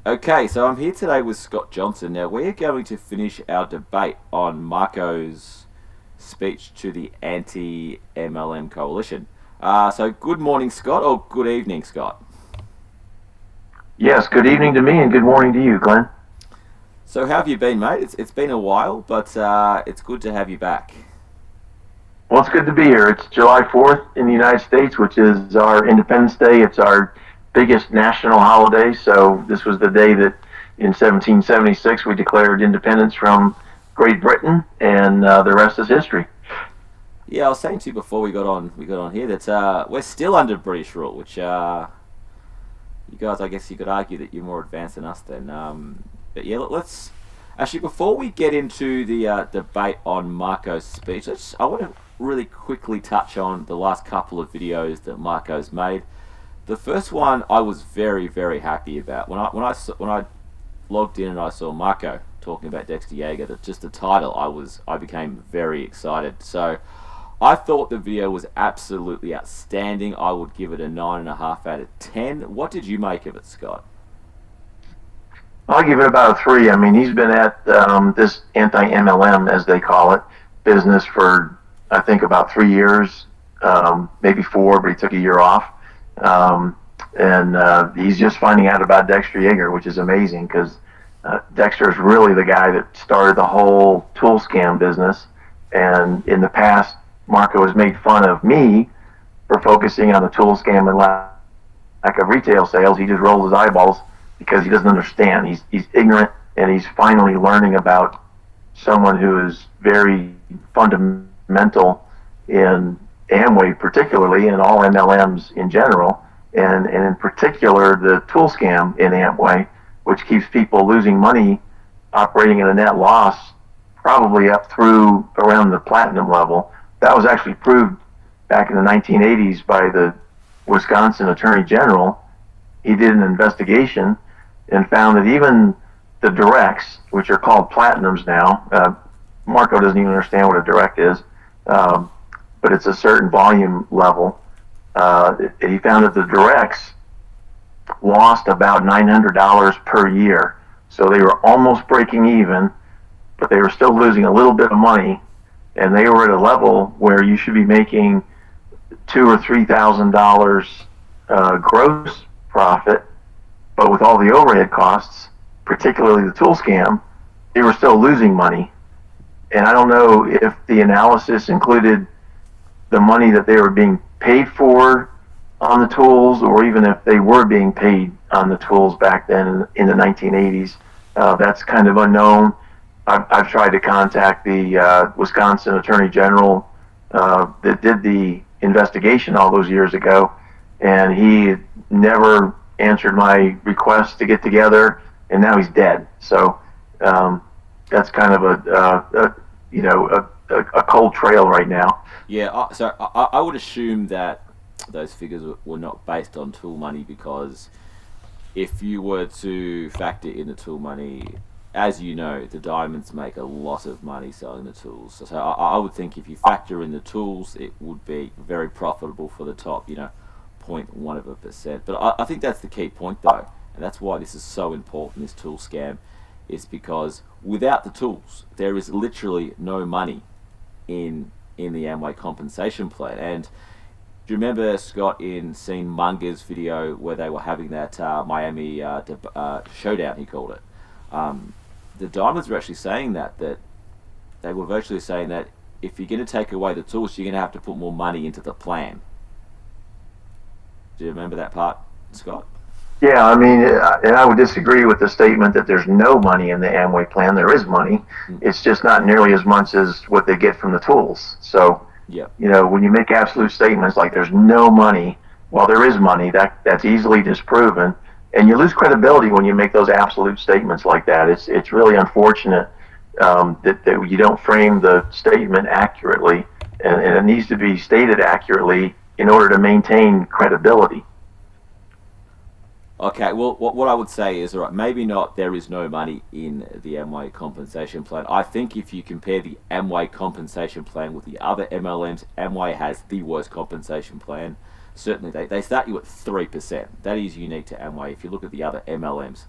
Okay, so I'm here today with Scott Johnson. Now, we're going to finish our debate on Marco's speech to the Anti-MLM Coalition. So, good morning, Scott, or good evening, Scott. Yes, good evening to me and good morning to you, Glenn. So, how have you been, mate? It's been a while, but it's good to have you back. Well, it's good to be here. It's July 4th in the United States, which is our Independence Day. It's our biggest national holiday. So, this was the day that in 1776 we declared independence from Great Britain, and the rest is history. Yeah, I was saying to you before we got on here that we're still under British rule, which you guys, I guess you could argue that you're more advanced than us then. But yeah, let's actually, before we get into the debate on Marco's speech, I want to really quickly touch on the last couple of videos that Marco's made. The first one I was very, very happy about when I logged in and I saw Marco talking about Dexter Yager. That just the title, I became very excited. So I thought the video was absolutely outstanding. I would give it a 9.5 out of 10. What did you make of it, Scott? I'll give it about a 3. I mean, he's been at this anti-MLM, as they call it, business for, I think, about 3 years, maybe 4, but he took a year off. And he's just finding out about Dexter Yager, which is amazing because Dexter is really the guy that started the whole tool scam business. And in the past, Marco has made fun of me for focusing on the tool scam and lack of retail sales. He just rolls his eyeballs because he doesn't understand. He's ignorant, and he's finally learning about someone who is very fundamental in Amway, particularly, and all MLMs in general, and in particular the tool scam in Amway, which keeps people losing money, operating at a net loss, probably up through around the platinum level. That was actually proved back in the 1980s by the Wisconsin Attorney General. He did an investigation and found that even the directs, which are called platinums now, Marco doesn't even understand what a direct is, but it's a certain volume level. He found that the directs lost about $900 per year. So they were almost breaking even, but they were still losing a little bit of money, and they were at a level where you should be making $2,000 or $3,000 gross profit, but with all the overhead costs, particularly the tool scam, they were still losing money. And I don't know if the analysis included the money that they were being paid for on the tools, or even if they were being paid on the tools back then in the 1980s. That's kind of unknown. I've tried to contact the Wisconsin Attorney General that did the investigation all those years ago, and he never answered my request to get together, and now he's dead. So that's kind of a cold trail right now. Yeah, so I would assume that those figures were not based on tool money, because if you were to factor in the tool money, as you know, the diamonds make a lot of money selling the tools. So I would think if you factor in the tools, it would be very profitable for the top, 0.1%. But I think that's the key point, though, and that's why this is so important, this tool scam, is because without the tools, there is literally no money in the Amway compensation plan. And do you remember, Scott, in seeing Munger's video where they were having that Miami showdown, he called it? The Diamonds were actually saying that they were virtually saying that if you're going to take away the tools, you're going to have to put more money into the plan. Do you remember that part, Scott? Yeah, I mean, and I would disagree with the statement that there's no money in the Amway plan. There is money. It's just not nearly as much as what they get from the tools. So, Yeah. when you make absolute statements like there's no money, well, there is money. That's easily disproven, and you lose credibility when you make those absolute statements like that. It's really unfortunate that you don't frame the statement accurately, and it needs to be stated accurately in order to maintain credibility. Okay, well, what I would say is, all right, maybe not there is no money in the Amway compensation plan. I think if you compare the Amway compensation plan with the other MLMs, Amway has the worst compensation plan. Certainly, they start you at 3%. That is unique to Amway. If you look at the other MLMs,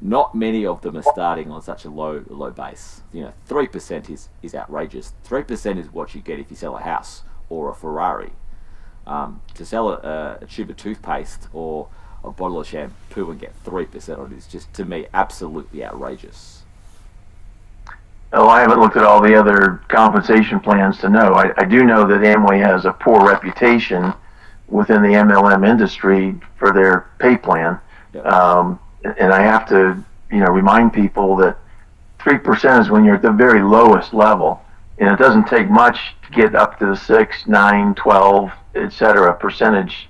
not many of them are starting on such a low base. 3% is outrageous. 3% is what you get if you sell a house or a Ferrari. To sell a tube of toothpaste or a bottle of shampoo and get 3% on it is just, to me, absolutely outrageous. Oh, I haven't looked at all the other compensation plans to know. I do know that Amway has a poor reputation within the MLM industry for their pay plan. Yep. And I have to, remind people that 3% is when you're at the very lowest level. And it doesn't take much to get up to the 6, 9, 12, etc. percentage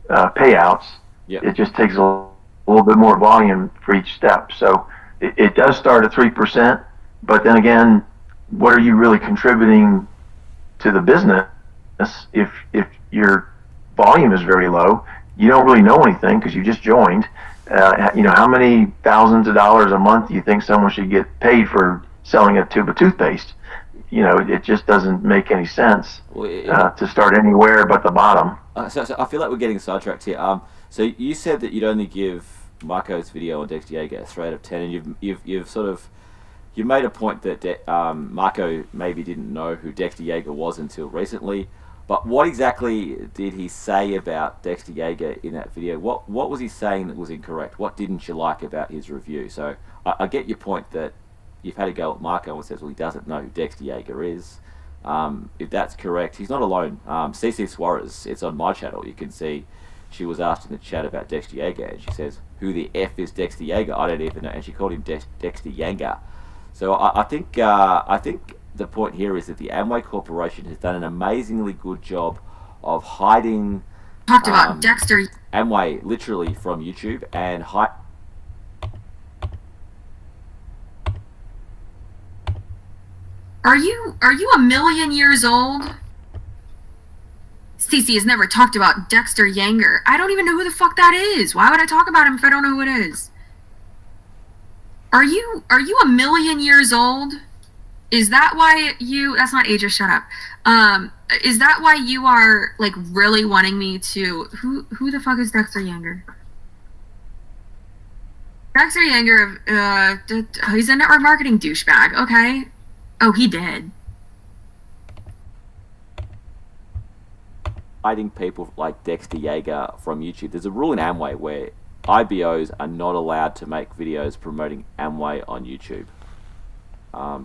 payouts. Yep. It just takes a little bit more volume for each step. So it does start at 3%, but then again, what are you really contributing to the business if your volume is very low? You don't really know anything because you just joined. How many thousands of dollars a month do you think someone should get paid for selling a tube of toothpaste? It just doesn't make any sense to start anywhere but the bottom. So I feel like we're getting sidetracked here. So you said that you'd only give Marco's video on Dexter Yager a 3 out of 10, and you've made a point that Marco maybe didn't know who Dexter Yager was until recently. But what exactly did he say about Dexter Yager in that video? What was he saying that was incorrect? What didn't you like about his review? So I get your point that you've had a go at Marco and says, well, he doesn't know who Dexter Yager is. If that's correct, he's not alone. CC Suarez, it's on my channel. You can see she was asked in the chat about Dexter Yager, and she says, who the F is Dexter Yager? I don't even know. And she called him Dexter Yager. So I think the point here is that the Amway Corporation has done an amazingly good job of hiding talked about Dexter Amway literally from YouTube and Are you a million years old? Cece has never talked about Dexter Yager. I don't even know who the fuck that is. Why would I talk about him if I don't know who it is? Are you a million years old? Is that why you... That's not ageist, shut up. Is that why you are, like, really wanting me to... Who the fuck is Dexter Yager? Dexter Yager, he's a network marketing douchebag, okay? Oh, he did. hiding people like Dexter Yager from YouTube. There's a rule in Amway where IBOs are not allowed to make videos promoting Amway on YouTube.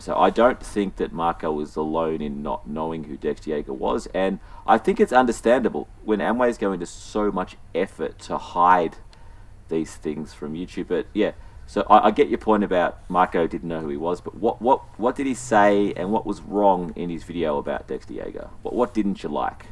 So I don't think that Marco was alone in not knowing who Dexter Yager was, and I think it's understandable when Amway is going to so much effort to hide these things from YouTube. But yeah, so I get your point about Marco didn't know who he was, but what did he say and what was wrong in his video about Dexter Yager? What didn't you like?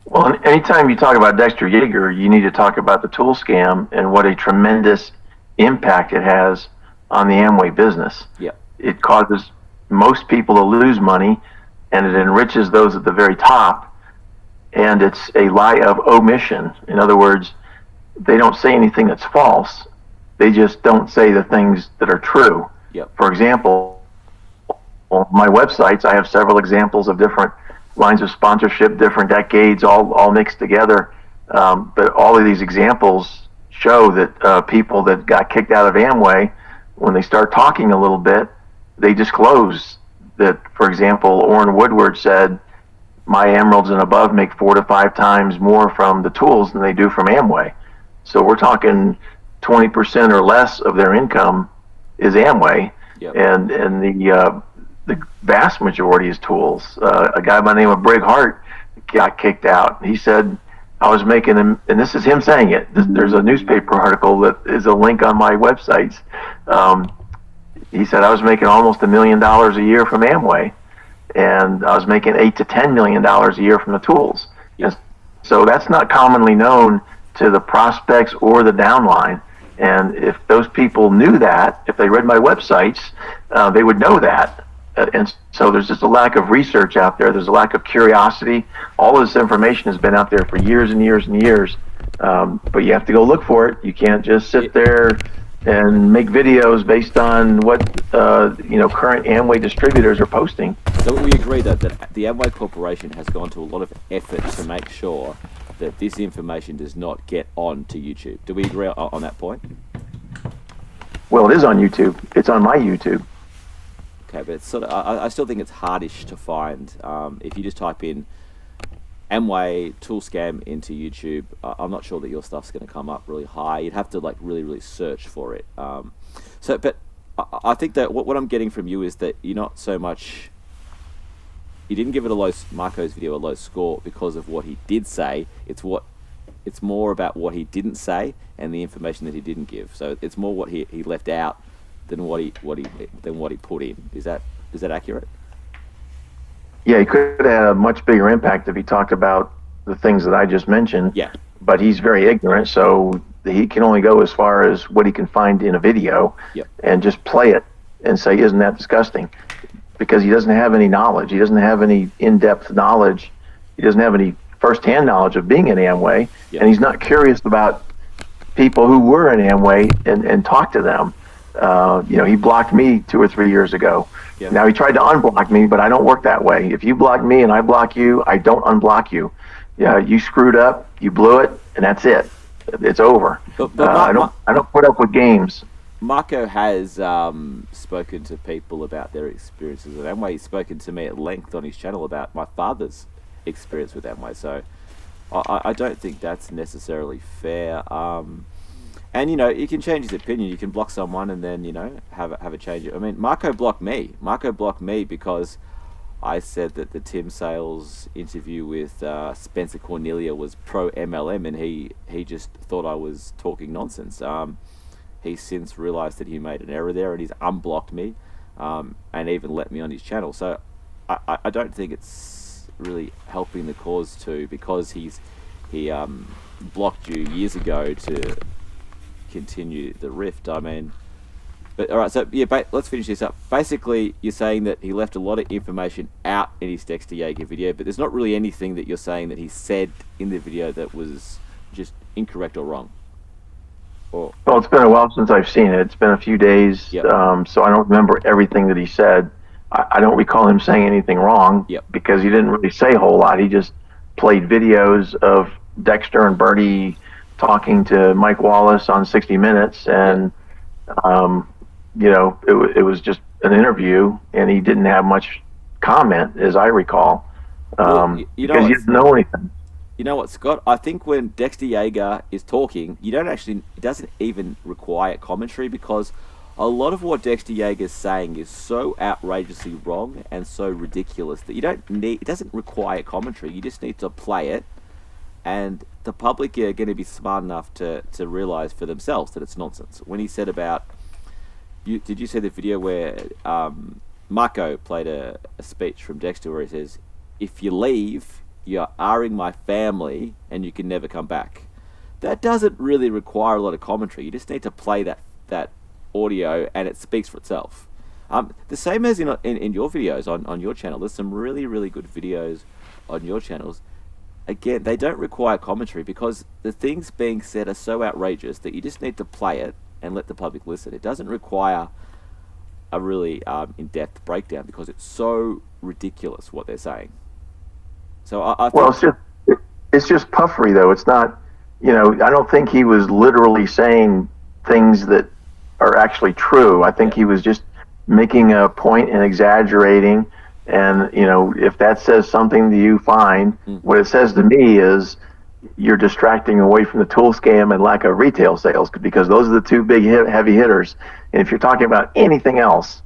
Well, anytime you talk about Dexter Yager, you need to talk about the tool scam and what a tremendous impact it has on the Amway business. Yeah. It causes most people to lose money, and it enriches those at the very top, and it's a lie of omission. In other words, they don't say anything that's false. They just don't say the things that are true. Yep. For example, on my websites, I have several examples of different lines of sponsorship, different decades, all mixed together. But all of these examples show that people that got kicked out of Amway, when they start talking a little bit, they disclose that, for example, Orrin Woodward said, my emeralds and above make 4 to 5 times more from the tools than they do from Amway. So we're talking 20% or less of their income is Amway. Yep. And the vast majority is tools. A guy by the name of Brig Hart got kicked out. He said, I was making him, and this is him saying it. There's a newspaper article that is a link on my websites. He said, I was making almost $1 million a year from Amway, and I was making $8 to $10 million a year from the tools. Yes. And so that's not commonly known to the prospects or the downline. And if those people knew that, if they read my websites, they would know that. And so there's just a lack of research out there. There's a lack of curiosity. All of this information has been out there for years and years and years. But you have to go look for it. You can't just sit there and make videos based on what current Amway distributors are posting. So we agree that the Amway Corporation has gone to a lot of effort to make sure that this information does not get on to YouTube. Do we agree on that point? Well, it is on YouTube. It's on my YouTube. Okay, but it's sort of, I still think it's hardish to find. If you just type in Amway Tool Scam into YouTube, I'm not sure that your stuff's going to come up really high. You'd have to like really search for it. But I think that what I'm getting from you is that you're not so much. You didn't give it Marco's video a low score because of what he did say. It's more about what he didn't say and the information that he didn't give. So it's more what he left out than what he put in. Is that accurate? Yeah, he could have a much bigger impact if he talked about the things that I just mentioned. Yeah. But he's very ignorant, so he can only go as far as what he can find in a video. Yep. And just play it and say, isn't that disgusting? Because he doesn't have any knowledge. He doesn't have any in-depth knowledge. He doesn't have any first-hand knowledge of being in Amway. Yep. And he's not curious about people who were in Amway and talk to them. He blocked me 2 or 3 years ago. Yep. Now he tried to unblock me, but I don't work that way. If you block me and I block you, I don't unblock you. Yeah, you screwed up, you blew it, and that's it. It's over. But I don't put up with games. Marco has spoken to people about their experiences with Amway. He's spoken to me at length on his channel about my father's experience with Amway. So I don't think that's necessarily fair. And you can change his opinion. You can block someone and then have a change. I mean, Marco blocked me. Marco blocked me because I said that the Tim Sales interview with Spencer Cornelia was pro MLM, and he just thought I was talking nonsense. He's since realised that he made an error there, and he's unblocked me, and even let me on his channel. So I don't think it's really helping the cause too, because he blocked you years ago to continue the rift. I mean, but all right. So yeah, let's finish this up. Basically, you're saying that he left a lot of information out in his Dexter Yager video, but there's not really anything that you're saying that he said in the video that was just incorrect or wrong. Well, it's been a while since I've seen it. It's been a few days, Yep. So I don't remember everything that he said. I don't recall him saying anything wrong. Yep. Because he didn't really say a whole lot. He just played videos of Dexter and Bertie talking to Mike Wallace on 60 Minutes, and it was just an interview, and he didn't have much comment, as I recall, because he didn't know anything. You know what, Scott? I think when Dexter Yager is talking, it doesn't even require commentary, because a lot of what Dexter Yager is saying is so outrageously wrong and so ridiculous that it doesn't require commentary. You just need to play it, and the public are going to be smart enough to realize for themselves that it's nonsense. When he said about, did you see the video where Marco played a speech from Dexter where he says, "If you leave, you're R-ing my family and you can never come back"? That doesn't really require a lot of commentary. You just need to play that audio, and it speaks for itself. The same as in your videos on your channel. There's some really good videos on your channels. Again, they don't require commentary because the things being said are so outrageous that you just need to play it and let the public listen. It doesn't require a really in-depth breakdown because it's so ridiculous what they're saying. So I think, it's just puffery, though. It's not, I don't think he was literally saying things that are actually true. I think he was just making a point and exaggerating. And, if that says something that you find, what it says to me is you're distracting away from the tool scam and lack of retail sales, because those are the two big heavy hitters. And if you're talking about anything else,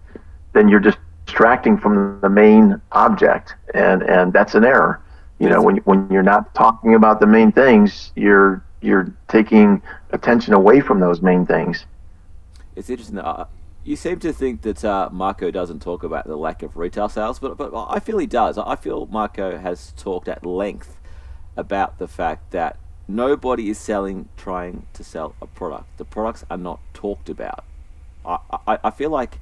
then you're distracting from the main object. And that's an error. When you're not talking about the main things, you're taking attention away from those main things. it's interesting. You seem to think that Marco doesn't talk about the lack of retail sales, but I feel he does. I feel Marco has talked at length about the fact that nobody is trying to sell a product. The products are not talked about. I feel like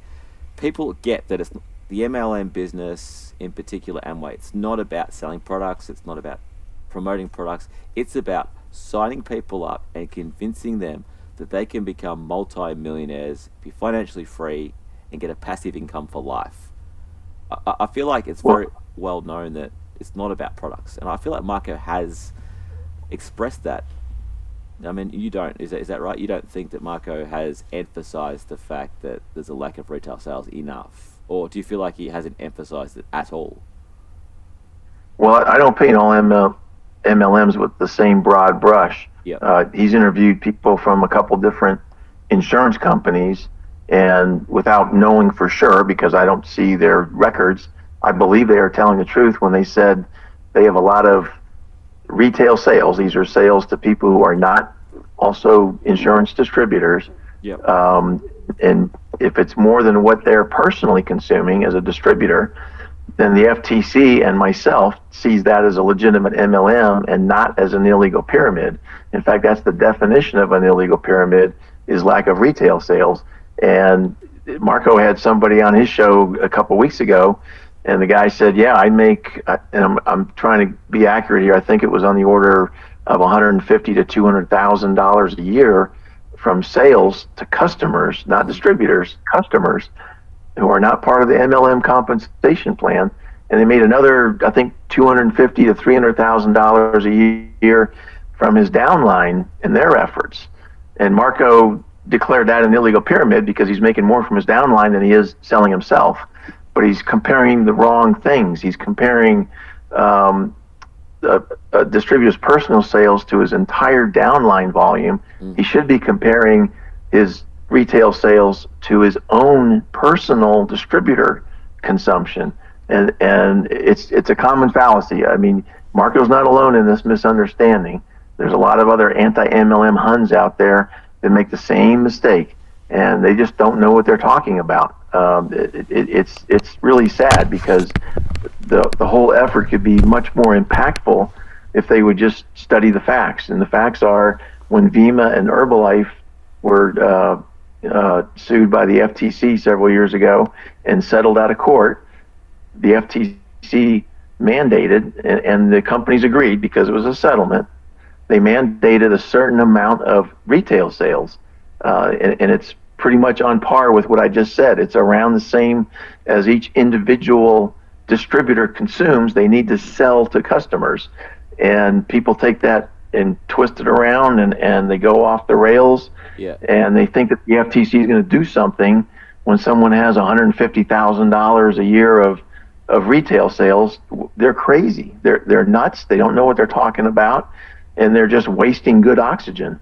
people get that it's the MLM business, in particular Amway. It's not about selling products. It's not about promoting products. It's about signing people up and convincing them that they can become multi-millionaires, be financially free, and get a passive income for life. I feel like it's very well known that it's not about products, and I feel like Marco has expressed that I mean, you don't. Is that right? You don't think that Marco has emphasized the fact that there's a lack of retail sales enough, or do you feel like he hasn't emphasized it at all? Well, I don't paint all MLMs with the same broad brush. Yep. He's interviewed people from a couple different insurance companies, and without knowing for sure, because I don't see their records, I believe they are telling the truth when they said they have a lot of retail sales. These are sales to people who are not also insurance distributors. Yep. And if it's more than what they're personally consuming as a distributor, then the FTC and myself sees that as a legitimate MLM and not as an illegal pyramid. In fact, that's the definition of an illegal pyramid, is lack of retail sales. And Marco had somebody on his show a couple weeks ago, and the guy said, yeah, I make, and I'm trying to be accurate here, I think it was on the order of $150,000 to $200,000 a year from sales to customers, not distributors, customers who are not part of the MLM compensation plan. And they made another, I think, $250,000 to $300,000 a year from his downline and their efforts. And Marco declared that an illegal pyramid because he's making more from his downline than he is selling himself. But he's comparing the wrong things. He's comparing a distributor's personal sales to his entire downline volume. He should be comparing his retail sales to his own personal distributor consumption. And it's a common fallacy. I mean, Marco's not alone in this misunderstanding. There's a lot of other anti-MLM Huns out there that make the same mistake, and they just don't know what they're talking about. It's really sad, because the whole effort could be much more impactful if they would just study the facts. And the facts are, when Vima and Herbalife were sued by the FTC several years ago and settled out of court, the FTC mandated, and the companies agreed because it was a settlement, they mandated a certain amount of retail sales. And it's pretty much on par with what I just said. It's around the same as each individual distributor consumes. They need to sell to customers. And people take that and twist it around, and they go off the rails. Yeah. And they think that the FTC is going to do something when someone has $150,000 a year of retail sales. They're crazy. They're nuts. They don't know what they're talking about, and they're just wasting good oxygen.